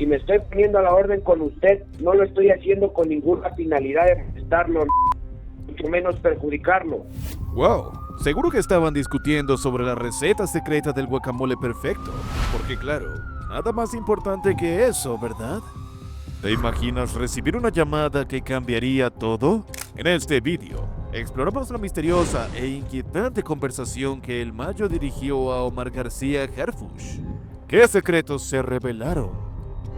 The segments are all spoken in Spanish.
Si me estoy poniendo a la orden con usted, no lo estoy haciendo con ninguna finalidad de molestarlo, mucho menos perjudicarlo. Wow, seguro que estaban discutiendo sobre la receta secreta del guacamole perfecto. Porque claro, nada más importante que eso, ¿verdad? ¿Te imaginas recibir una llamada que cambiaría todo? En este vídeo, exploramos la misteriosa e inquietante conversación que el Mayo dirigió a Omar García Harfuch. ¿Qué secretos se revelaron?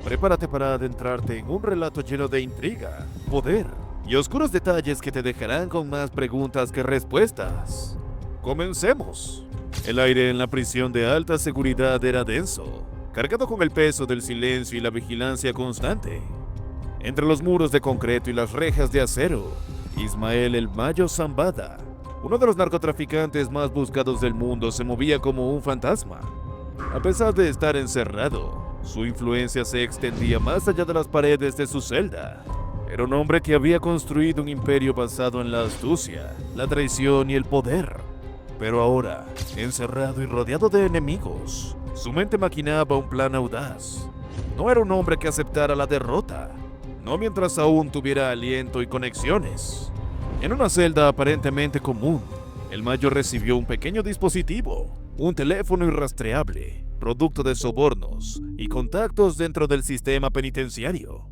Prepárate para adentrarte en un relato lleno de intriga, poder y oscuros detalles que te dejarán con más preguntas que respuestas. ¡Comencemos! El aire en la prisión de alta seguridad era denso, cargado con el peso del silencio y la vigilancia constante. Entre los muros de concreto y las rejas de acero, Ismael El Mayo Zambada, uno de los narcotraficantes más buscados del mundo, se movía como un fantasma. A pesar de estar encerrado, su influencia se extendía más allá de las paredes de su celda. Era un hombre que había construido un imperio basado en la astucia, la traición y el poder. Pero ahora, encerrado y rodeado de enemigos, su mente maquinaba un plan audaz. No era un hombre que aceptara la derrota, no mientras aún tuviera aliento y conexiones. En una celda aparentemente común, el Mayo recibió un pequeño dispositivo, un teléfono irrastreable, producto de sobornos y contactos dentro del sistema penitenciario.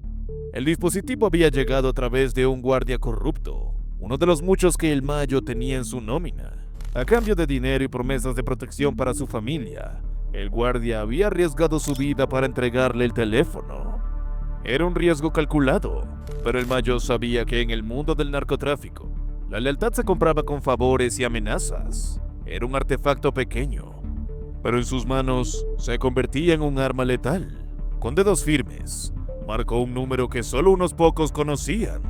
El dispositivo había llegado a través de un guardia corrupto, uno de los muchos que el Mayo tenía en su nómina. A cambio de dinero y promesas de protección para su familia, el guardia había arriesgado su vida para entregarle el teléfono. Era un riesgo calculado, pero el Mayo sabía que en el mundo del narcotráfico, la lealtad se compraba con favores y amenazas. Era un artefacto pequeño, pero en sus manos se convertía en un arma letal. Con dedos firmes, marcó un número que solo unos pocos conocían.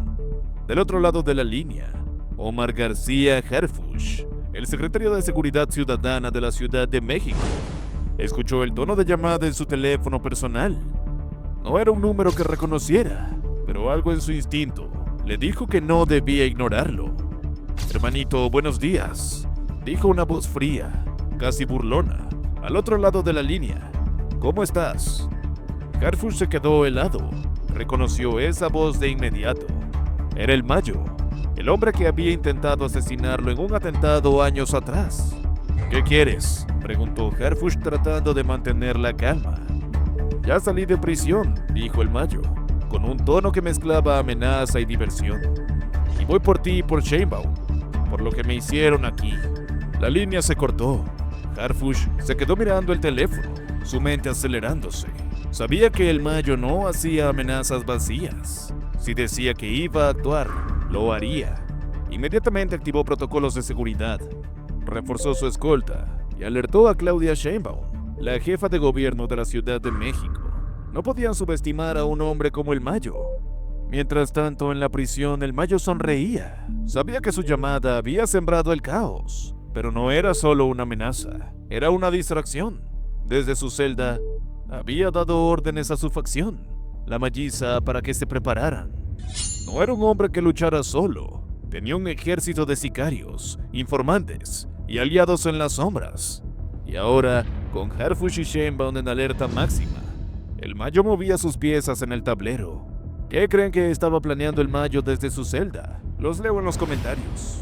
Del otro lado de la línea, Omar García Harfuch, el secretario de Seguridad Ciudadana de la Ciudad de México, escuchó el tono de llamada en su teléfono personal. No era un número que reconociera, pero algo en su instinto le dijo que no debía ignorarlo. «Hermanito, buenos días», dijo una voz fría, casi burlona, al otro lado de la línea. «¿Cómo estás?» Harfuch se quedó helado. Reconoció esa voz de inmediato. Era el Mayo, el hombre que había intentado asesinarlo en un atentado años atrás. «¿Qué quieres?», preguntó Harfuch tratando de mantener la calma. «Ya salí de prisión», dijo el Mayo, con un tono que mezclaba amenaza y diversión. «Y voy por ti y por Sheinbaum, por lo que me hicieron aquí». La línea se cortó. Harfuch se quedó mirando el teléfono, su mente acelerándose. Sabía que el Mayo no hacía amenazas vacías. Si decía que iba a actuar, lo haría. Inmediatamente activó protocolos de seguridad, reforzó su escolta y alertó a Claudia Sheinbaum, la jefa de gobierno de la Ciudad de México. No podían subestimar a un hombre como el Mayo. Mientras tanto, en la prisión, el Mayo sonreía. Sabía que su llamada había sembrado el caos, pero no era solo una amenaza, era una distracción. Desde su celda, había dado órdenes a su facción, la Malliza, para que se prepararan. No era un hombre que luchara solo, tenía un ejército de sicarios, informantes y aliados en las sombras. Y ahora, con Harfuch y Sheinbaum en alerta máxima, el Mayo movía sus piezas en el tablero. ¿Qué creen que estaba planeando el Mayo desde su celda? Los leo en los comentarios.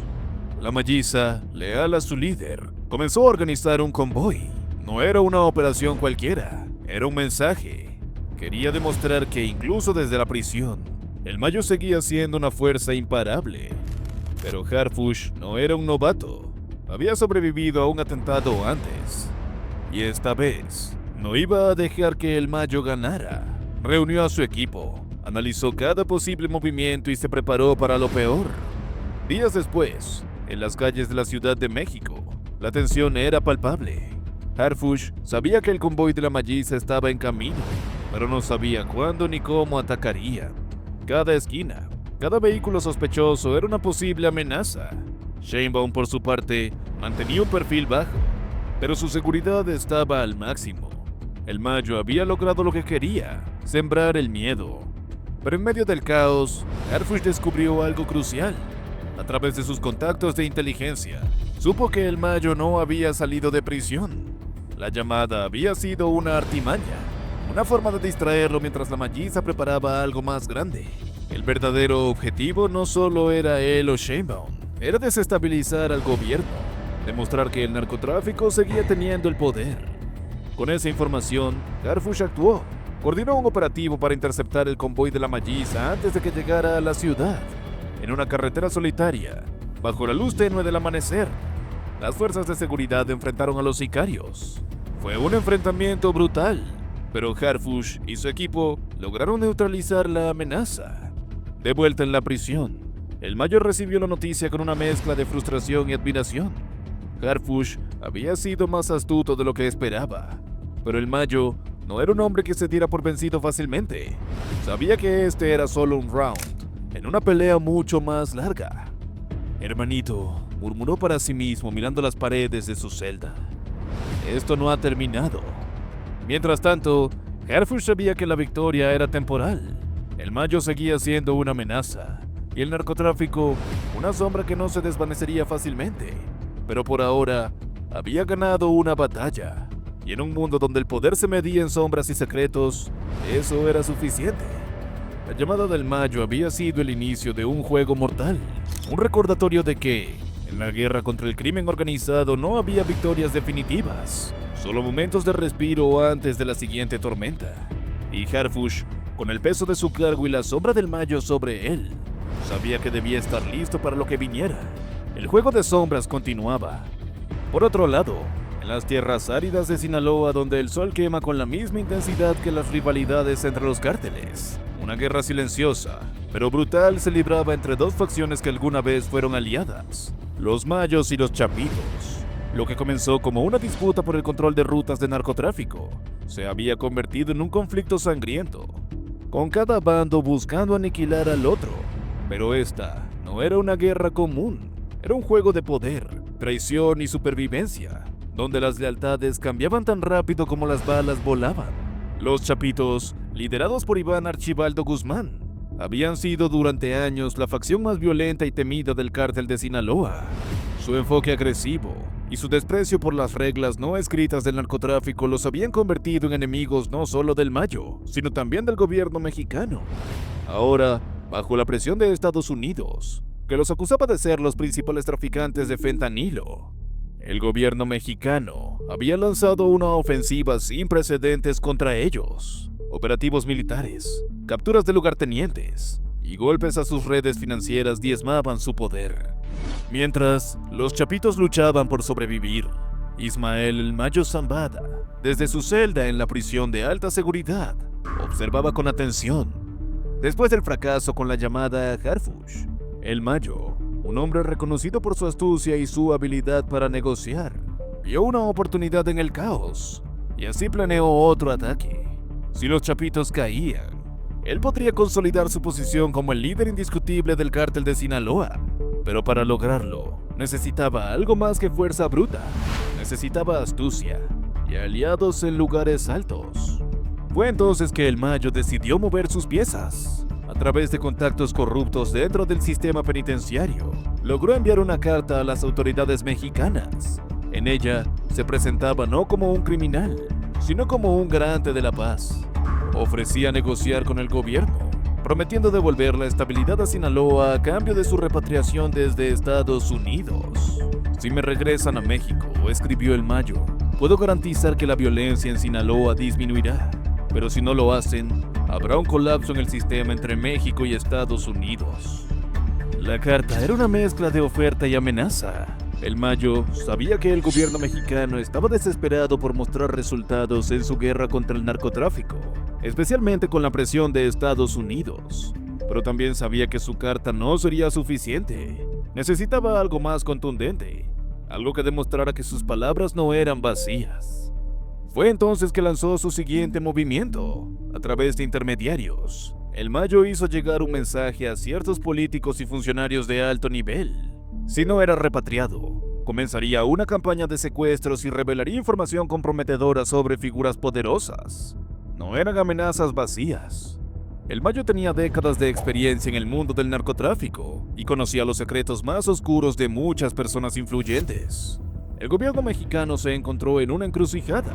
La Malliza, leal a su líder, comenzó a organizar un convoy. No era una operación cualquiera, era un mensaje. Quería demostrar que incluso desde la prisión, el Mayo seguía siendo una fuerza imparable. Pero Harfuch no era un novato. Había sobrevivido a un atentado antes. Y esta vez, no iba a dejar que el Mayo ganara. Reunió a su equipo, analizó cada posible movimiento y se preparó para lo peor. Días después, en las calles de la Ciudad de México, la tensión era palpable. Harfuch sabía que el convoy de la Malliza estaba en camino, pero no sabía cuándo ni cómo atacaría. Cada esquina, cada vehículo sospechoso era una posible amenaza. Sheinbaum, por su parte, mantenía un perfil bajo, pero su seguridad estaba al máximo. El Mayo había logrado lo que quería, sembrar el miedo. Pero en medio del caos, Harfuch descubrió algo crucial. A través de sus contactos de inteligencia, supo que el Mayo no había salido de prisión. La llamada había sido una artimaña. una forma de distraerlo mientras la Malliza preparaba algo más grande. El verdadero objetivo no solo era él o Sheinbaum, era desestabilizar al gobierno, demostrar que el narcotráfico seguía teniendo el poder. Con esa información, Harfuch actuó. Coordinó un operativo para interceptar el convoy de la Malliza antes de que llegara a la ciudad. En una carretera solitaria, bajo la luz tenue del amanecer, las fuerzas de seguridad enfrentaron a los sicarios. Fue un enfrentamiento brutal, pero Harfuch y su equipo lograron neutralizar la amenaza. De vuelta en la prisión, el Mayo recibió la noticia con una mezcla de frustración y admiración. Harfuch había sido más astuto de lo que esperaba, pero el Mayo no era un hombre que se diera por vencido fácilmente. Sabía que este era solo un round, en una pelea mucho más larga. Hermanito, murmuró para sí mismo mirando las paredes de su celda. Esto no ha terminado. Mientras tanto, Harfuch sabía que la victoria era temporal. El Mayo seguía siendo una amenaza, y el narcotráfico una sombra que no se desvanecería fácilmente. Pero por ahora, había ganado una batalla. Y en un mundo donde el poder se medía en sombras y secretos, eso era suficiente. La llamada del Mayo había sido el inicio de un juego mortal, un recordatorio de que, en la guerra contra el crimen organizado no había victorias definitivas, solo momentos de respiro antes de la siguiente tormenta. Y Harfuch, con el peso de su cargo y la sombra del Mayo sobre él, sabía que debía estar listo para lo que viniera. El juego de sombras continuaba. Por otro lado, en las tierras áridas de Sinaloa, donde el sol quema con la misma intensidad que las rivalidades entre los cárteles, una guerra silenciosa, pero brutal se libraba entre dos facciones que alguna vez fueron aliadas, los Mayos y los Chapitos. Lo que comenzó como una disputa por el control de rutas de narcotráfico, se había convertido en un conflicto sangriento, con cada bando buscando aniquilar al otro. Pero esta no era una guerra común, era un juego de poder, traición y supervivencia, donde las lealtades cambiaban tan rápido como las balas volaban. Los Chapitos, liderados por Iván Archibaldo Guzmán, habían sido durante años la facción más violenta y temida del cártel de Sinaloa. Su enfoque agresivo y su desprecio por las reglas no escritas del narcotráfico los habían convertido en enemigos no solo del Mayo, sino también del gobierno mexicano. Ahora, bajo la presión de Estados Unidos, que los acusaba de ser los principales traficantes de fentanilo, el gobierno mexicano había lanzado una ofensiva sin precedentes contra ellos. Operativos militares, capturas de lugartenientes y golpes a sus redes financieras diezmaban su poder. Mientras, los Chapitos luchaban por sobrevivir. Ismael el Mayo Zambada, desde su celda en la prisión de alta seguridad, observaba con atención. Después del fracaso con la llamada Harfuch, el Mayo, un hombre reconocido por su astucia y su habilidad para negociar, vio una oportunidad en el caos y así planeó otro ataque. Si los Chapitos caían, él podría consolidar su posición como el líder indiscutible del cártel de Sinaloa. Pero para lograrlo, necesitaba algo más que fuerza bruta. Necesitaba astucia y aliados en lugares altos. Fue entonces que el Mayo decidió mover sus piezas. A través de contactos corruptos dentro del sistema penitenciario, logró enviar una carta a las autoridades mexicanas. En ella, se presentaba no como un criminal, sino como un garante de la paz. Ofrecía negociar con el gobierno, prometiendo devolver la estabilidad a Sinaloa a cambio de su repatriación desde Estados Unidos. Si me regresan a México, escribió el Mayo, puedo garantizar que la violencia en Sinaloa disminuirá. Pero si no lo hacen, habrá un colapso en el sistema entre México y Estados Unidos. La carta era una mezcla de oferta y amenaza. El Mayo sabía que el gobierno mexicano estaba desesperado por mostrar resultados en su guerra contra el narcotráfico, especialmente con la presión de Estados Unidos. Pero también sabía que su carta no sería suficiente. Necesitaba algo más contundente, algo que demostrara que sus palabras no eran vacías. Fue entonces que lanzó su siguiente movimiento. A través de intermediarios, el Mayo hizo llegar un mensaje a ciertos políticos y funcionarios de alto nivel. Si no era repatriado, comenzaría una campaña de secuestros y revelaría información comprometedora sobre figuras poderosas. No eran amenazas vacías. El Mayo tenía décadas de experiencia en el mundo del narcotráfico y conocía los secretos más oscuros de muchas personas influyentes. El gobierno mexicano se encontró en una encrucijada.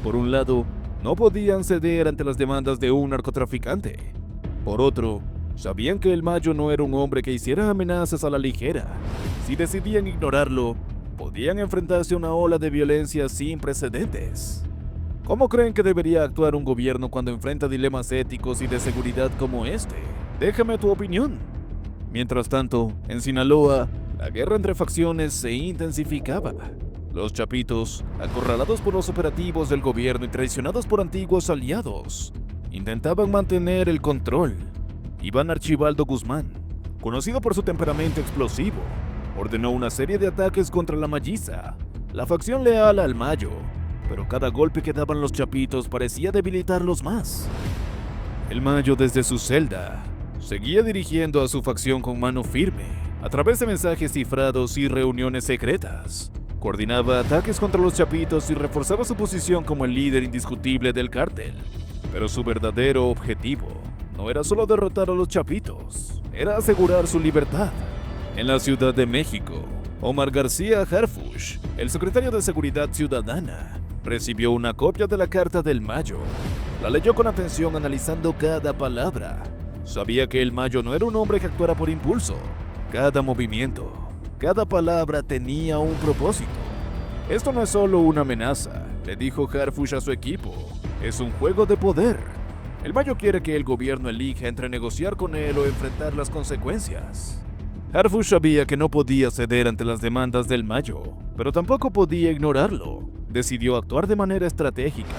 Por un lado, no podían ceder ante las demandas de un narcotraficante. Por otro, sabían que el Mayo no era un hombre que hiciera amenazas a la ligera. Si decidían ignorarlo, podían enfrentarse a una ola de violencia sin precedentes. ¿Cómo creen que debería actuar un gobierno cuando enfrenta dilemas éticos y de seguridad como este? Déjame tu opinión. Mientras tanto, en Sinaloa, la guerra entre facciones se intensificaba. Los chapitos, acorralados por los operativos del gobierno y traicionados por antiguos aliados, intentaban mantener el control. Iván Archibaldo Guzmán, conocido por su temperamento explosivo, ordenó una serie de ataques contra la Malliza, la facción leal al Mayo, pero cada golpe que daban los chapitos parecía debilitarlos más. El Mayo, desde su celda, seguía dirigiendo a su facción con mano firme, a través de mensajes cifrados y reuniones secretas. Coordinaba ataques contra los chapitos y reforzaba su posición como el líder indiscutible del cártel. Pero su verdadero objetivo no era solo derrotar a los chapitos, era asegurar su libertad. En la Ciudad de México, Omar García Harfuch, el secretario de Seguridad Ciudadana, recibió una copia de la carta del Mayo. La leyó con atención, analizando cada palabra. Sabía que el Mayo no era un hombre que actuara por impulso. Cada movimiento, cada palabra tenía un propósito. Esto no es solo una amenaza, le dijo Harfuch a su equipo. Es un juego de poder. El Mayo quiere que el gobierno elija entre negociar con él o enfrentar las consecuencias. Harfuch sabía que no podía ceder ante las demandas del Mayo, pero tampoco podía ignorarlo. Decidió actuar de manera estratégica,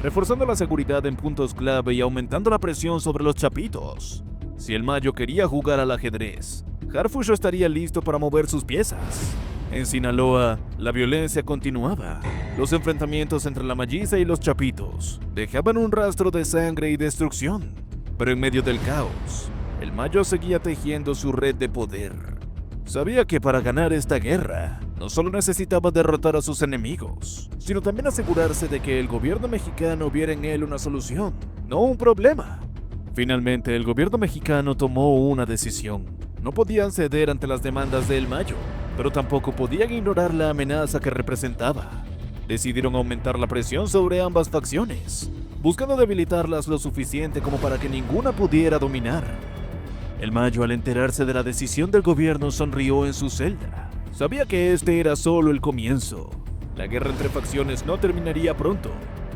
reforzando la seguridad en puntos clave y aumentando la presión sobre los chapitos. Si el Mayo quería jugar al ajedrez, Harfuch estaría listo para mover sus piezas. En Sinaloa, la violencia continuaba. Los enfrentamientos entre la Malliza y los chapitos dejaban un rastro de sangre y destrucción. Pero en medio del caos, el Mayo seguía tejiendo su red de poder. Sabía que para ganar esta guerra, no solo necesitaba derrotar a sus enemigos, sino también asegurarse de que el gobierno mexicano viera en él una solución, no un problema. Finalmente, el gobierno mexicano tomó una decisión. No podían ceder ante las demandas del Mayo, pero tampoco podían ignorar la amenaza que representaba. Decidieron aumentar la presión sobre ambas facciones, buscando debilitarlas lo suficiente como para que ninguna pudiera dominar. El Mayo, al enterarse de la decisión del gobierno, sonrió en su celda. Sabía que este era solo el comienzo. La guerra entre facciones no terminaría pronto,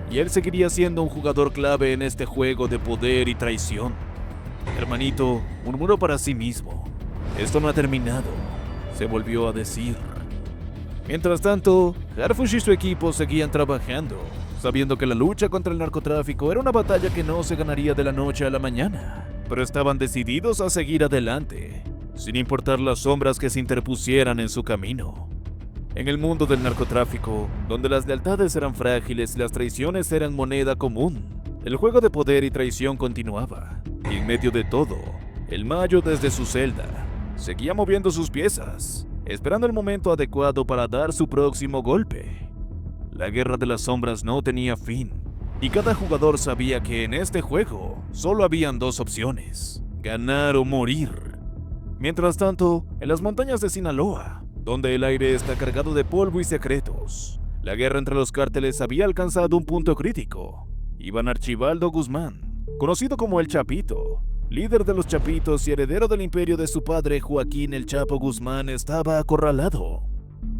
y él seguiría siendo un jugador clave en este juego de poder y traición. Hermanito, murmuró para sí mismo. Esto no ha terminado, se volvió a decir. Mientras tanto, Harfuch y su equipo seguían trabajando, sabiendo que la lucha contra el narcotráfico era una batalla que no se ganaría de la noche a la mañana, pero estaban decididos a seguir adelante, sin importar las sombras que se interpusieran en su camino. En el mundo del narcotráfico, donde las lealtades eran frágiles y las traiciones eran moneda común, el juego de poder y traición continuaba. Y en medio de todo, el Mayo, desde su celda, seguía moviendo sus piezas, esperando el momento adecuado para dar su próximo golpe. La guerra de las sombras no tenía fin, y cada jugador sabía que en este juego solo habían dos opciones: ganar o morir. Mientras tanto, en las montañas de Sinaloa, donde el aire está cargado de polvo y secretos, la guerra entre los cárteles había alcanzado un punto crítico. Iván Archibaldo Guzmán, conocido como el Chapito, líder de los chapitos y heredero del imperio de su padre Joaquín El Chapo Guzmán, estaba acorralado.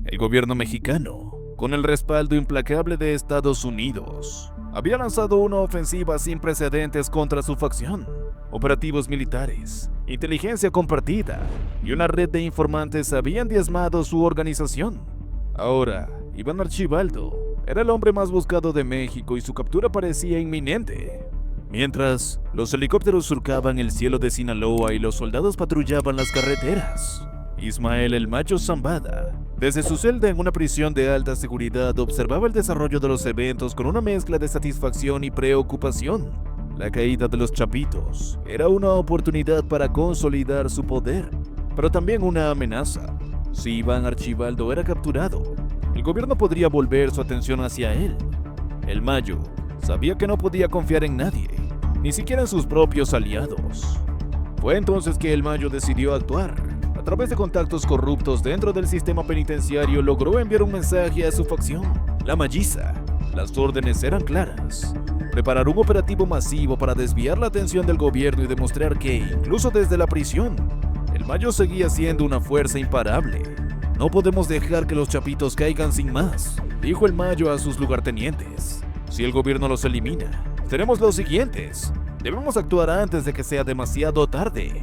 El gobierno mexicano, con el respaldo implacable de Estados Unidos, había lanzado una ofensiva sin precedentes contra su facción. Operativos militares, inteligencia compartida y una red de informantes habían diezmado su organización. Ahora, Iván Archibaldo era el hombre más buscado de México y su captura parecía inminente. Mientras, los helicópteros surcaban el cielo de Sinaloa y los soldados patrullaban las carreteras, Ismael el Macho Zambada, desde su celda en una prisión de alta seguridad, observaba el desarrollo de los eventos con una mezcla de satisfacción y preocupación. La caída de los chapitos era una oportunidad para consolidar su poder, pero también una amenaza. Si Iván Archibaldo era capturado, el gobierno podría volver su atención hacia él. El Mayo sabía que no podía confiar en nadie, ni siquiera en sus propios aliados. Fue entonces que el Mayo decidió actuar. A través de contactos corruptos dentro del sistema penitenciario, logró enviar un mensaje a su facción, la Malliza. Las órdenes eran claras: preparar un operativo masivo para desviar la atención del gobierno y demostrar que, incluso desde la prisión, el Mayo seguía siendo una fuerza imparable. No podemos dejar que los chapitos caigan sin más, dijo el Mayo a sus lugartenientes. Si el gobierno los elimina, seremos los siguientes. Debemos actuar antes de que sea demasiado tarde.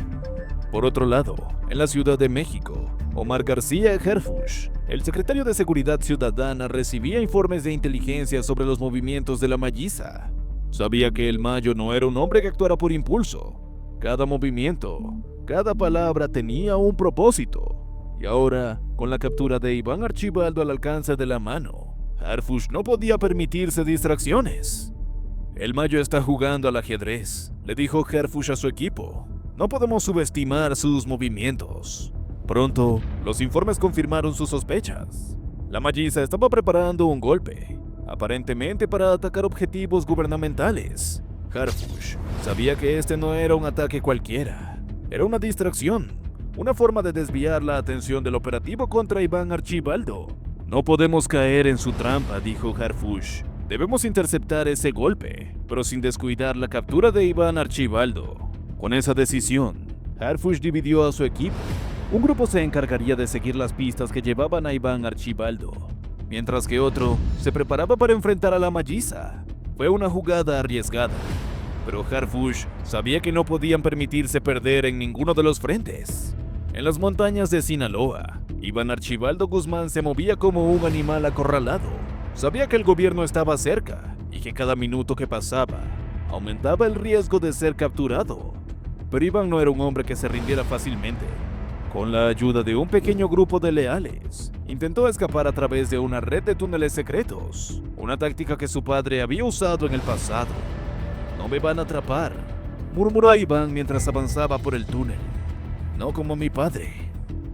Por otro lado, en la Ciudad de México, Omar García Harfuch, el secretario de Seguridad Ciudadana, recibía informes de inteligencia sobre los movimientos de la Malliza. Sabía que el Mayo no era un hombre que actuara por impulso. Cada movimiento, cada palabra tenía un propósito. Y ahora, con la captura de Iván Archibaldo al alcance de la mano, Harfuch no podía permitirse distracciones. El Mayo está jugando al ajedrez, le dijo Harfuch a su equipo. No podemos subestimar sus movimientos. Pronto, los informes confirmaron sus sospechas. La Malliza estaba preparando un golpe, aparentemente para atacar objetivos gubernamentales. Harfuch sabía que este no era un ataque cualquiera, era una distracción, una forma de desviar la atención del operativo contra Iván Archibaldo. No podemos caer en su trampa, dijo Harfuch. Debemos interceptar ese golpe, pero sin descuidar la captura de Iván Archibaldo. Con esa decisión, Harfuch dividió a su equipo. Un grupo se encargaría de seguir las pistas que llevaban a Iván Archibaldo, mientras que otro se preparaba para enfrentar a la Malliza. Fue una jugada arriesgada, pero Harfuch sabía que no podían permitirse perder en ninguno de los frentes. En las montañas de Sinaloa, Iván Archibaldo Guzmán se movía como un animal acorralado. Sabía que el gobierno estaba cerca y que cada minuto que pasaba aumentaba el riesgo de ser capturado. Pero Iván no era un hombre que se rindiera fácilmente. Con la ayuda de un pequeño grupo de leales, intentó escapar a través de una red de túneles secretos, una táctica que su padre había usado en el pasado. «No me van a atrapar», murmuró Iván mientras avanzaba por el túnel. «No como mi padre».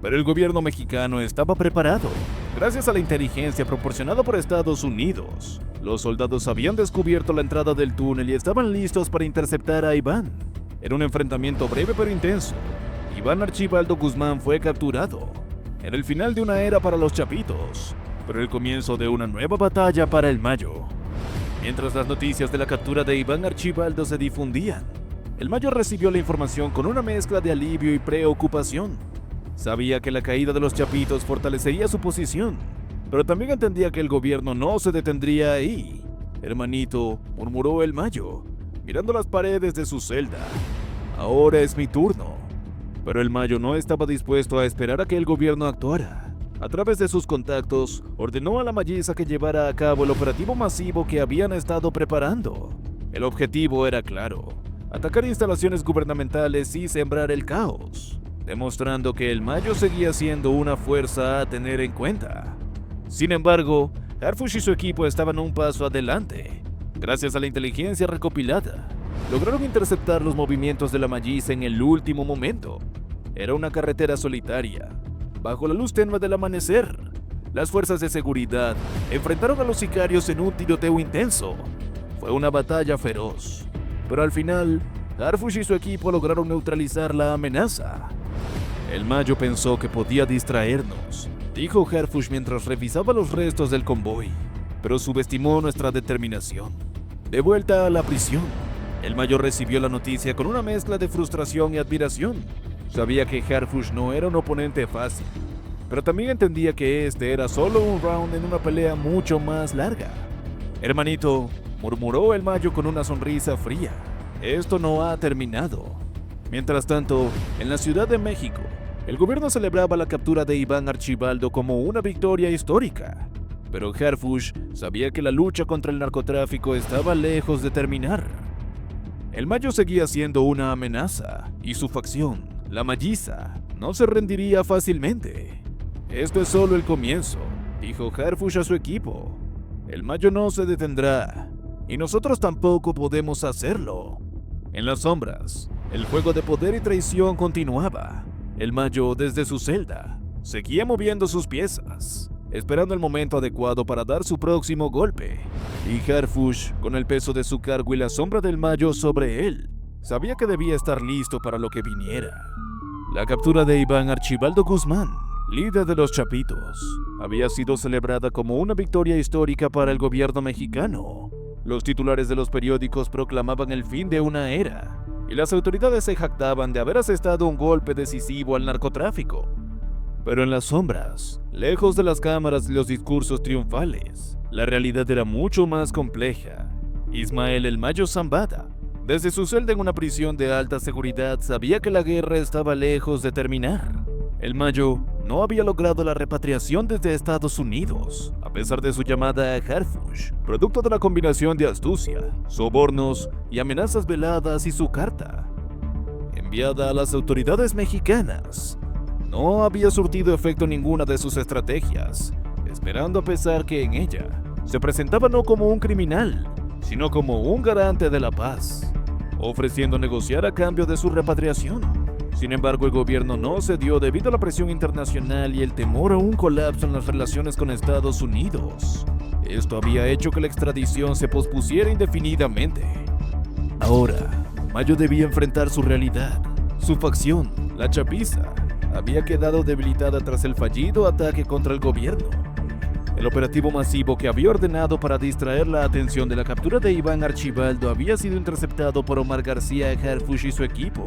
Pero el gobierno mexicano estaba preparado. Gracias a la inteligencia proporcionada por Estados Unidos, los soldados habían descubierto la entrada del túnel y estaban listos para interceptar a Iván. Era un enfrentamiento breve pero intenso. Iván Archibaldo Guzmán fue capturado. Era el final de una era para los chapitos, pero el comienzo de una nueva batalla para el Mayo. Mientras las noticias de la captura de Iván Archibaldo se difundían, el Mayo recibió la información con una mezcla de alivio y preocupación. Sabía que la caída de los chapitos fortalecería su posición, pero también entendía que el gobierno no se detendría ahí. «Hermanito», murmuró el Mayo, mirando las paredes de su celda. «Ahora es mi turno». Pero el Mayo no estaba dispuesto a esperar a que el gobierno actuara. A través de sus contactos, ordenó a la Malliza que llevara a cabo el operativo masivo que habían estado preparando. El objetivo era claro: atacar instalaciones gubernamentales y sembrar el caos, demostrando que el Mayo seguía siendo una fuerza a tener en cuenta. Sin embargo, Harfuch y su equipo estaban un paso adelante. Gracias a la inteligencia recopilada, lograron interceptar los movimientos de la Malliza en el último momento. Era una carretera solitaria, bajo la luz tenue del amanecer. Las fuerzas de seguridad enfrentaron a los sicarios en un tiroteo intenso. Fue una batalla feroz, pero al final, Harfuch y su equipo lograron neutralizar la amenaza. «El Mayo pensó que podía distraernos», dijo Harfuch mientras revisaba los restos del convoy, «pero subestimó nuestra determinación». De vuelta a la prisión, el Mayo recibió la noticia con una mezcla de frustración y admiración. Sabía que Harfuch no era un oponente fácil, pero también entendía que este era solo un round en una pelea mucho más larga. «Hermanito», murmuró el Mayo con una sonrisa fría, «esto no ha terminado». Mientras tanto, en la Ciudad de México, el gobierno celebraba la captura de Iván Archibaldo como una victoria histórica. Pero Harfuch sabía que la lucha contra el narcotráfico estaba lejos de terminar. El Mayo seguía siendo una amenaza, y su facción, la Malliza, no se rendiría fácilmente. «Esto es solo el comienzo», dijo Harfuch a su equipo. «El Mayo no se detendrá, y nosotros tampoco podemos hacerlo». En las sombras, el juego de poder y traición continuaba. El Mayo, desde su celda, seguía moviendo sus piezas, esperando el momento adecuado para dar su próximo golpe. Y Harfuch, con el peso de su cargo y la sombra del Mayo sobre él, sabía que debía estar listo para lo que viniera. La captura de Iván Archibaldo Guzmán, líder de los Chapitos, había sido celebrada como una victoria histórica para el gobierno mexicano. Los titulares de los periódicos proclamaban el fin de una era, y las autoridades se jactaban de haber asestado un golpe decisivo al narcotráfico. Pero en las sombras, lejos de las cámaras y los discursos triunfales, la realidad era mucho más compleja. Ismael El Mayo Zambada, desde su celda en una prisión de alta seguridad, sabía que la guerra estaba lejos de terminar. El Mayo no había logrado la repatriación desde Estados Unidos, a pesar de su llamada a Harfuch, producto de la combinación de astucia, sobornos y amenazas veladas, y su carta, enviada a las autoridades mexicanas, no había surtido efecto ninguna de sus estrategias, esperando a pesar que en ella se presentaba no como un criminal, sino como un garante de la paz, ofreciendo negociar a cambio de su repatriación. Sin embargo, el gobierno no cedió debido a la presión internacional y el temor a un colapso en las relaciones con Estados Unidos. Esto había hecho que la extradición se pospusiera indefinidamente. Ahora, Mayo debía enfrentar su realidad. Su facción, la Chapiza, había quedado debilitada tras el fallido ataque contra el gobierno. El operativo masivo que había ordenado para distraer la atención de la captura de Iván Archibaldo había sido interceptado por Omar García Harfuch y su equipo.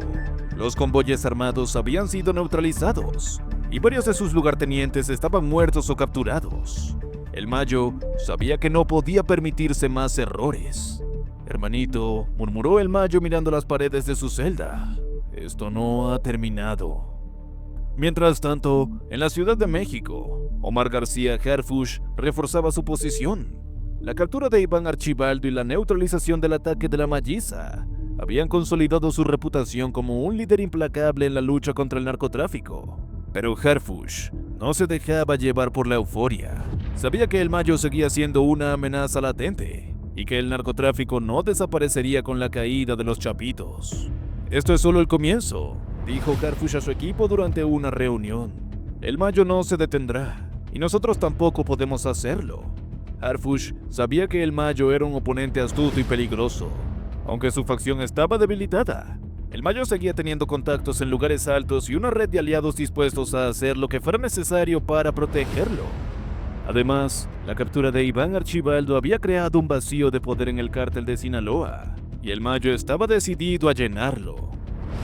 Los convoyes armados habían sido neutralizados y varios de sus lugartenientes estaban muertos o capturados. El Mayo sabía que no podía permitirse más errores. «Hermanito», murmuró el Mayo mirando las paredes de su celda, «esto no ha terminado». Mientras tanto, en la Ciudad de México, Omar García Harfuch reforzaba su posición. La captura de Iván Archibaldo y la neutralización del ataque de la Malliza habían consolidado su reputación como un líder implacable en la lucha contra el narcotráfico. Pero Harfuch no se dejaba llevar por la euforia. Sabía que el Mayo seguía siendo una amenaza latente y que el narcotráfico no desaparecería con la caída de los chapitos. «Esto es solo el comienzo», dijo Harfuch a su equipo durante una reunión. «El Mayo no se detendrá, y nosotros tampoco podemos hacerlo». Harfuch sabía que el Mayo era un oponente astuto y peligroso. Aunque su facción estaba debilitada, el Mayo seguía teniendo contactos en lugares altos y una red de aliados dispuestos a hacer lo que fuera necesario para protegerlo. Además, la captura de Iván Archibaldo había creado un vacío de poder en el cártel de Sinaloa, y el Mayo estaba decidido a llenarlo.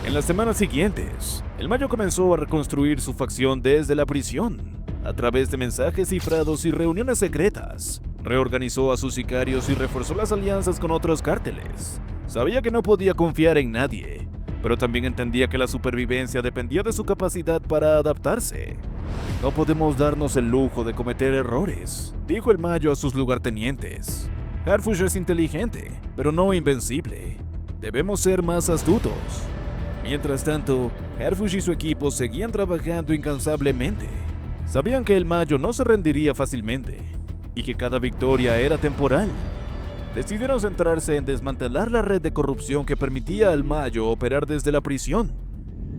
En las semanas siguientes, el Mayo comenzó a reconstruir su facción desde la prisión. A través de mensajes cifrados y reuniones secretas, reorganizó a sus sicarios y reforzó las alianzas con otros cárteles. Sabía que no podía confiar en nadie, pero también entendía que la supervivencia dependía de su capacidad para adaptarse. «No podemos darnos el lujo de cometer errores», dijo el Mayo a sus lugartenientes. «Harfuch es inteligente, pero no invencible. Debemos ser más astutos». Mientras tanto, Harfuch y su equipo seguían trabajando incansablemente. Sabían que el Mayo no se rendiría fácilmente y que cada victoria era temporal. Decidieron centrarse en desmantelar la red de corrupción que permitía al Mayo operar desde la prisión.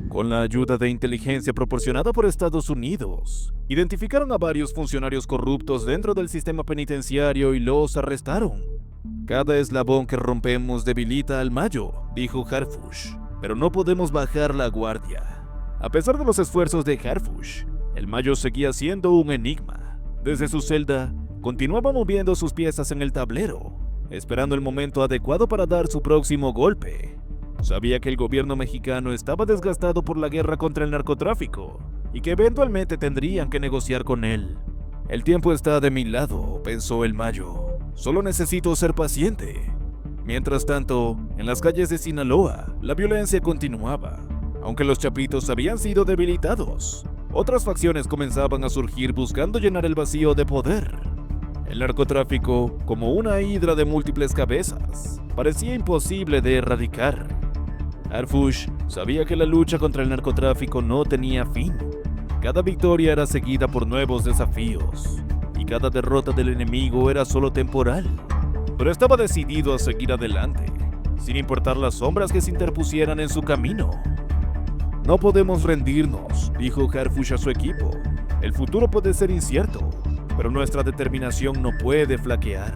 Con la ayuda de inteligencia proporcionada por Estados Unidos, identificaron a varios funcionarios corruptos dentro del sistema penitenciario y los arrestaron. «Cada eslabón que rompemos debilita al Mayo», dijo Harfuch, «pero no podemos bajar la guardia». A pesar de los esfuerzos de Harfuch, el Mayo seguía siendo un enigma. Desde su celda, continuaba moviendo sus piezas en el tablero, esperando el momento adecuado para dar su próximo golpe. Sabía que el gobierno mexicano estaba desgastado por la guerra contra el narcotráfico y que eventualmente tendrían que negociar con él. «El tiempo está de mi lado», pensó el Mayo. «Solo necesito ser paciente». Mientras tanto, en las calles de Sinaloa, la violencia continuaba. Aunque los chapitos habían sido debilitados, otras facciones comenzaban a surgir buscando llenar el vacío de poder. El narcotráfico, como una hidra de múltiples cabezas, parecía imposible de erradicar. Harfuch sabía que la lucha contra el narcotráfico no tenía fin. Cada victoria era seguida por nuevos desafíos, y cada derrota del enemigo era solo temporal. Pero estaba decidido a seguir adelante, sin importar las sombras que se interpusieran en su camino. «No podemos rendirnos», dijo Harfuch a su equipo. «El futuro puede ser incierto, pero nuestra determinación no puede flaquear».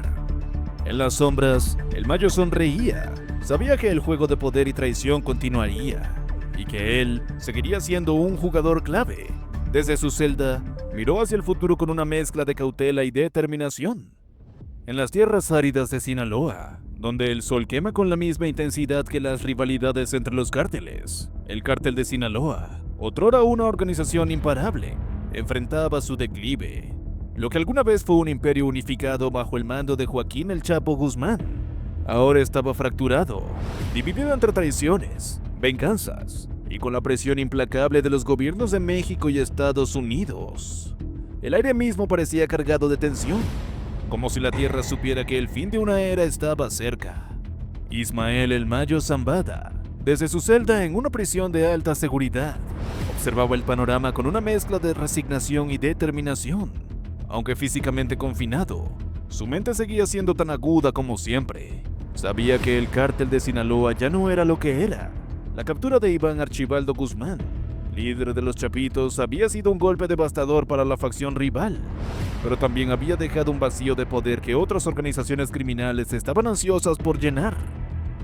En las sombras, el Mayo sonreía. Sabía que el juego de poder y traición continuaría, y que él seguiría siendo un jugador clave. Desde su celda, miró hacia el futuro con una mezcla de cautela y determinación. en las tierras áridas de Sinaloa, donde el sol quema con la misma intensidad que las rivalidades entre los cárteles. El cártel de Sinaloa, otrora una organización imparable, enfrentaba su declive. Lo que alguna vez fue un imperio unificado bajo el mando de Joaquín El Chapo Guzmán, ahora estaba fracturado, dividido entre traiciones, venganzas y con la presión implacable de los gobiernos de México y Estados Unidos. El aire mismo parecía cargado de tensión, como si la tierra supiera que el fin de una era estaba cerca. Ismael El Mayo Zambada, desde su celda en una prisión de alta seguridad, observaba el panorama con una mezcla de resignación y determinación. Aunque físicamente confinado, su mente seguía siendo tan aguda como siempre. Sabía que el cártel de Sinaloa ya no era lo que era. La captura de Iván Archibaldo Guzmán, líder de los Chapitos, había sido un golpe devastador para la facción rival, pero también había dejado un vacío de poder que otras organizaciones criminales estaban ansiosas por llenar.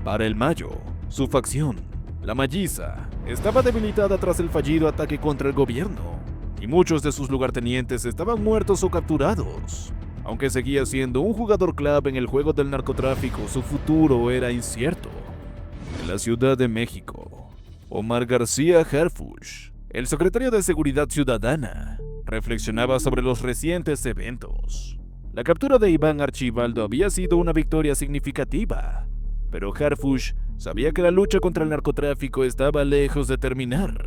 Para El Mayo, su facción, la Mayiza, estaba debilitada tras el fallido ataque contra el gobierno, y muchos de sus lugartenientes estaban muertos o capturados. Aunque seguía siendo un jugador clave en el juego del narcotráfico, su futuro era incierto. En la Ciudad de México, Omar García Harfuch, el secretario de Seguridad Ciudadana, reflexionaba sobre los recientes eventos. La captura de Iván Archibaldo había sido una victoria significativa, pero Harfuch sabía que la lucha contra el narcotráfico estaba lejos de terminar.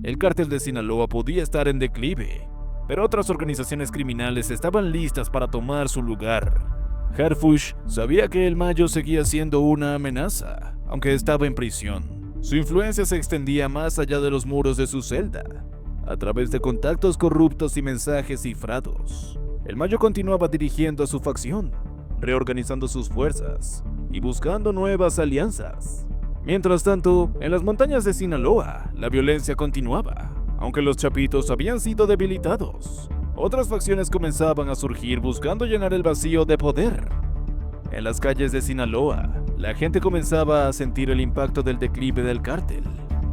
El cártel de Sinaloa podía estar en declive, pero otras organizaciones criminales estaban listas para tomar su lugar. Harfuch sabía que El Mayo seguía siendo una amenaza, aunque estaba en prisión. Su influencia se extendía más allá de los muros de su celda, a través de contactos corruptos y mensajes cifrados. El Mayo continuaba dirigiendo a su facción, reorganizando sus fuerzas y buscando nuevas alianzas. Mientras tanto, en las montañas de Sinaloa, la violencia continuaba. Aunque los Chapitos habían sido debilitados, otras facciones comenzaban a surgir buscando llenar el vacío de poder. En las calles de Sinaloa, la gente comenzaba a sentir el impacto del declive del cártel.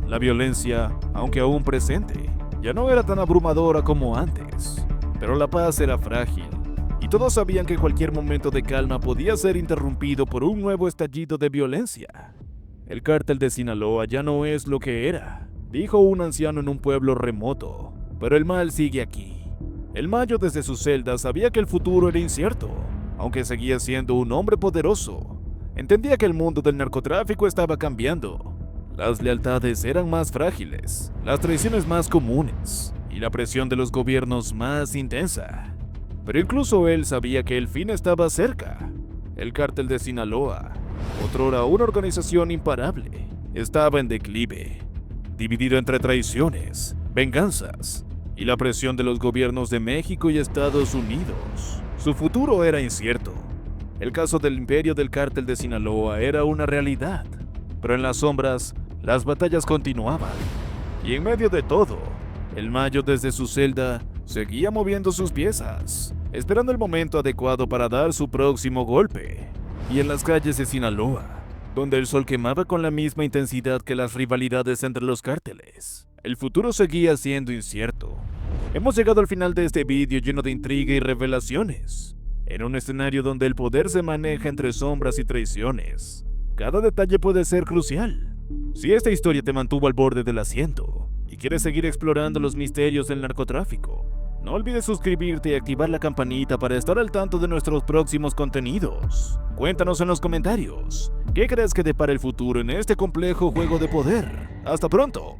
La violencia, aunque aún presente, ya no era tan abrumadora como antes, pero la paz era frágil, y todos sabían que cualquier momento de calma podía ser interrumpido por un nuevo estallido de violencia. El cártel de Sinaloa ya no es lo que era, dijo un anciano en un pueblo remoto, pero el mal sigue aquí. El Mayo desde su celda sabía que el futuro era incierto, aunque seguía siendo un hombre poderoso. Entendía que el mundo del narcotráfico estaba cambiando. Las lealtades eran más frágiles, las traiciones más comunes y la presión de los gobiernos más intensa. Pero incluso él sabía que el fin estaba cerca. El cártel de Sinaloa, otrora una organización imparable, estaba en declive, dividido entre traiciones, venganzas y la presión de los gobiernos de México y Estados Unidos. Su futuro era incierto. El caso del imperio del cártel de Sinaloa era una realidad, pero en las sombras, las batallas continuaban. Y en medio de todo, El Mayo desde su celda seguía moviendo sus piezas, esperando el momento adecuado para dar su próximo golpe. Y en las calles de Sinaloa, donde el sol quemaba con la misma intensidad que las rivalidades entre los cárteles, el futuro seguía siendo incierto. Hemos llegado al final de este vídeo lleno de intriga y revelaciones, en un escenario donde el poder se maneja entre sombras y traiciones. Cada detalle puede ser crucial. Si esta historia te mantuvo al borde del asiento y quieres seguir explorando los misterios del narcotráfico, no olvides suscribirte y activar la campanita para estar al tanto de nuestros próximos contenidos. Cuéntanos en los comentarios, ¿qué crees que depara el futuro en este complejo juego de poder? ¡Hasta pronto!